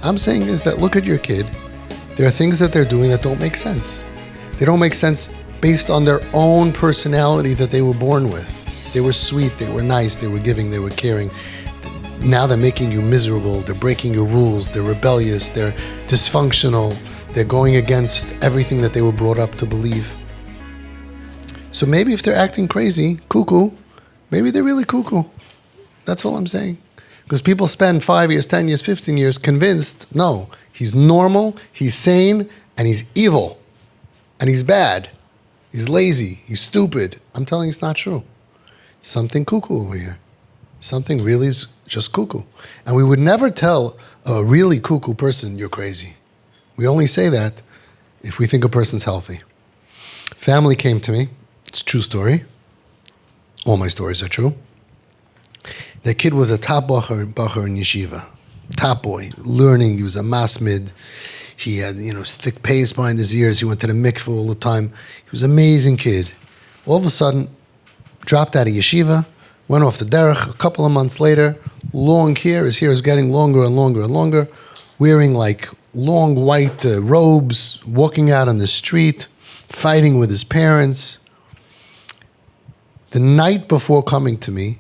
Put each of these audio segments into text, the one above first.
I'm saying is that look at your kid. There are things that they're doing that don't make sense. They don't make sense based on their own personality that they were born with. They were sweet, they were nice, they were giving, they were caring. Now they're making you miserable, they're breaking your rules, they're rebellious, they're dysfunctional, they're going against everything that they were brought up to believe. So maybe if they're acting crazy, cuckoo, maybe they're really cuckoo. That's all I'm saying. Because people spend 5 years, 10 years, 15 years convinced, no, he's normal, he's sane, and he's evil. And he's bad. He's lazy. He's stupid. I'm telling you it's not true. Something cuckoo over here. Something really is just cuckoo. And we would never tell a really cuckoo person, you're crazy. We only say that if we think a person's healthy. Family came to me. It's a true story. All my stories are true. The kid was a top bacher in yeshiva. Top boy. Learning. He was a masmid. He had, thick paste behind his ears. He went to the mikveh all the time. He was an amazing kid. All of a sudden, dropped out of yeshiva, went off the derech. A couple of months later, long hair. His hair is getting longer and longer and longer. Wearing like long white robes, walking out on the street, fighting with his parents. The night before coming to me,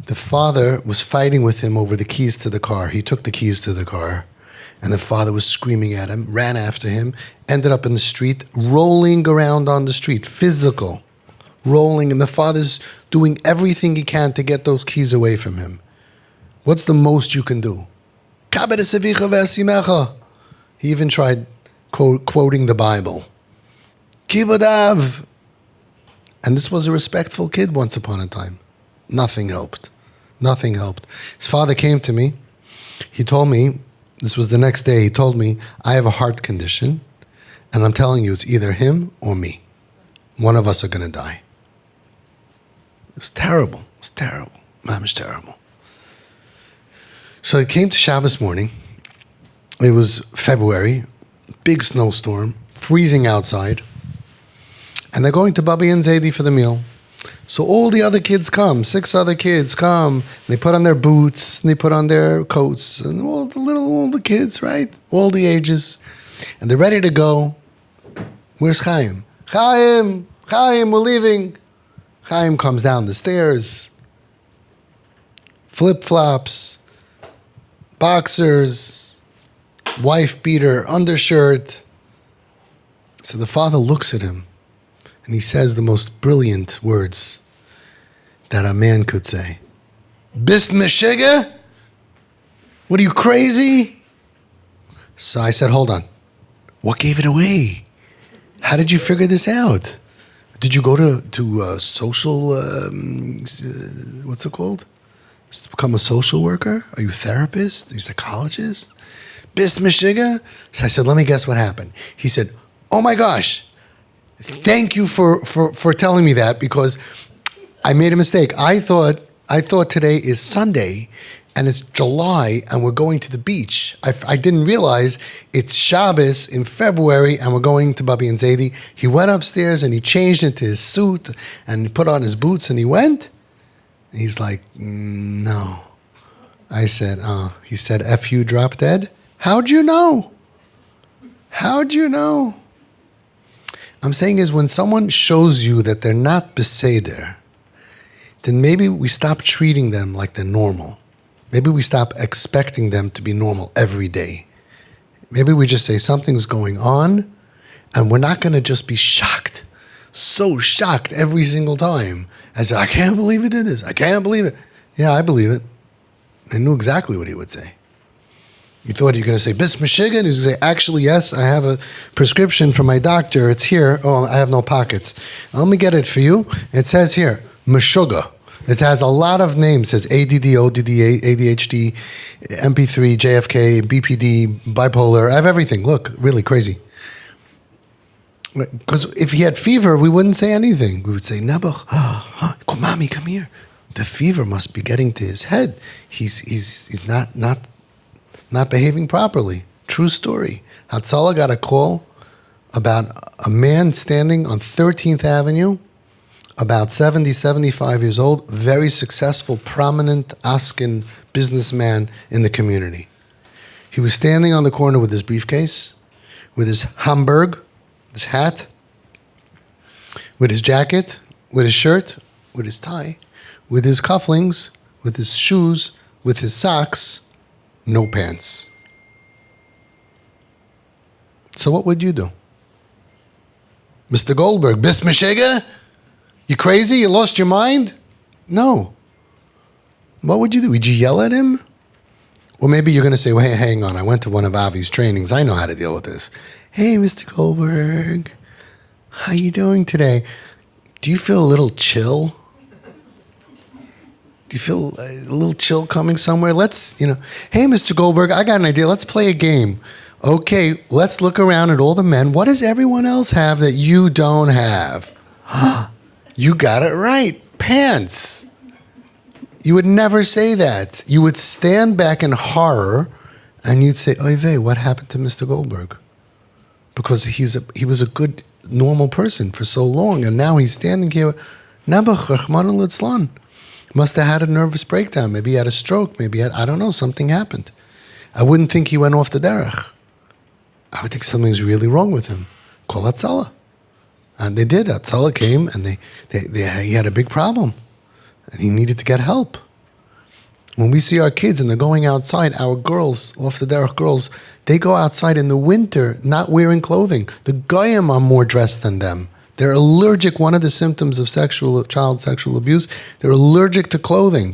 the father was fighting with him over the keys to the car. He took the keys to the car, and the father was screaming at him, ran after him, ended up in the street, rolling around on the street, physical, rolling, and the father's doing everything he can to get those keys away from him. What's the most you can do? He even tried quoting the Bible. Kibadav. And this was a respectful kid once upon a time. Nothing helped. Nothing helped. His father came to me. He told me, this was the next day, he told me, I have a heart condition, and I'm telling you, it's either him or me. One of us are going to die. It was terrible. It was terrible. Mamish terrible. So he came to Shabbos morning. It was February, big snowstorm, freezing outside, and they're going to Babi and Zaidi for the meal. So all the other kids come, 6 other kids come, they put on their boots, and they put on their coats, and all the kids, right? All the ages. And they're ready to go. Where's Chaim? Chaim, we're leaving. Chaim comes down the stairs. Flip-flops, boxers, wife beater, undershirt. So the father looks at him, and he says the most brilliant words that a man could say. Bist meshega? What are you, crazy? So I said, hold on. What gave it away? How did you figure this out? Did you go to social, what's it called? To become a social worker? Are you a therapist? Are you a psychologist? Bist meshega? So I said, let me guess what happened. He said, oh my gosh. Thank you for telling me that, because I made a mistake. I thought today is Sunday and it's July and we're going to the beach. I didn't realize it's Shabbos in February and we're going to Babi and Zaidi. He went upstairs and he changed into his suit and put on his boots and he went. And he's like, no. I said, he said, F you, drop dead. How'd you know? How'd you know? I'm saying is when someone shows you that they're not beseder, then maybe we stop treating them like they're normal. Maybe we stop expecting them to be normal every day. Maybe we just say something's going on, and we're not going to just be shocked, so shocked every single time. As I can't believe he did this. I can't believe it. Yeah, I believe it. I knew exactly what he would say. You thought you were going to say, Bis Meshigan? He was going to say, actually, yes, I have a prescription from my doctor. It's here. Oh, I have no pockets. Let me get it for you. It says here, Meshuga. It has a lot of names. It says ADD, ODD, ADHD, MP3, JFK, BPD, bipolar. I have everything. Look, really crazy. Because if he had fever, we wouldn't say anything. We would say, Nebuch, Mommy, come here. The fever must be getting to his head. He's not behaving properly. True story. Hatzalah got a call about a man standing on 13th Avenue, about 70, 75 years old, very successful, prominent Askin businessman in the community. He was standing on the corner with his briefcase, with his Hamburg, his hat, with his jacket, with his shirt, with his tie, with his cufflinks, with his shoes, with his socks, no pants. So what would you do? Mr. Goldberg, Bis Meshega? You crazy? You lost your mind? No. What would you do? Would you yell at him? Or maybe you're going to say, well, hey, hang on. I went to one of Avi's trainings. I know how to deal with this. Hey, Mr. Goldberg. How you doing today? Do you feel a little chill? Do you feel a little chill coming somewhere? Hey, Mr. Goldberg, I got an idea. Let's play a game. Okay, let's look around at all the men. What does everyone else have that you don't have? You got it right. Pants. You would never say that. You would stand back in horror and you'd say, oy vey, what happened to Mr. Goldberg? Because he was a good, normal person for so long, and now he's standing here. Nebuch, Rachmana litzlan. Must have had a nervous breakdown. Maybe he had a stroke. Maybe I don't know, something happened. I wouldn't think he went off the derech. I would think something's really wrong with him. Call Hatzalah. And they did. Hatzalah came, and he had a big problem. And he needed to get help. When we see our kids and they're going outside, our girls, off the derech girls, they go outside in the winter not wearing clothing. The goyim are more dressed than them. They're allergic. One of the symptoms of child sexual abuse, they're allergic to clothing.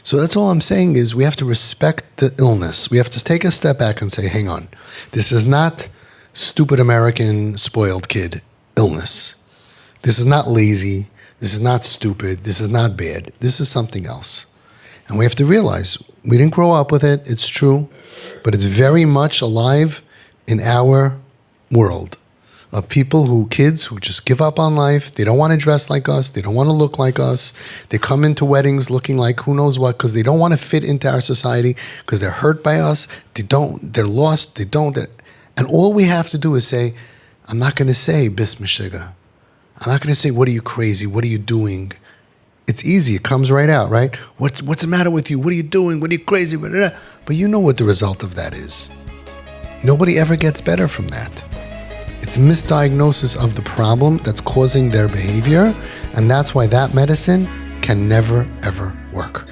So that's all I'm saying is we have to respect the illness. We have to take a step back and say, hang on, this is not stupid American spoiled kid illness. This is not lazy. This is not stupid. This is not bad. This is something else. And we have to realize we didn't grow up with it. It's true. But it's very much alive in our world of kids who just give up on life. They don't want to dress like us. They don't want to look like us. They come into weddings looking like who knows what because they don't want to fit into our society because they're hurt by us. They're lost. And all we have to do is say, I'm not going to say bis meshiga. I'm not going to say, what are you crazy? What are you doing? It's easy. It comes right out, right? What's the matter with you? What are you doing? What are you crazy? But you know what the result of that is. Nobody ever gets better from that. It's misdiagnosis of the problem that's causing their behavior, and that's why that medicine can never, ever work.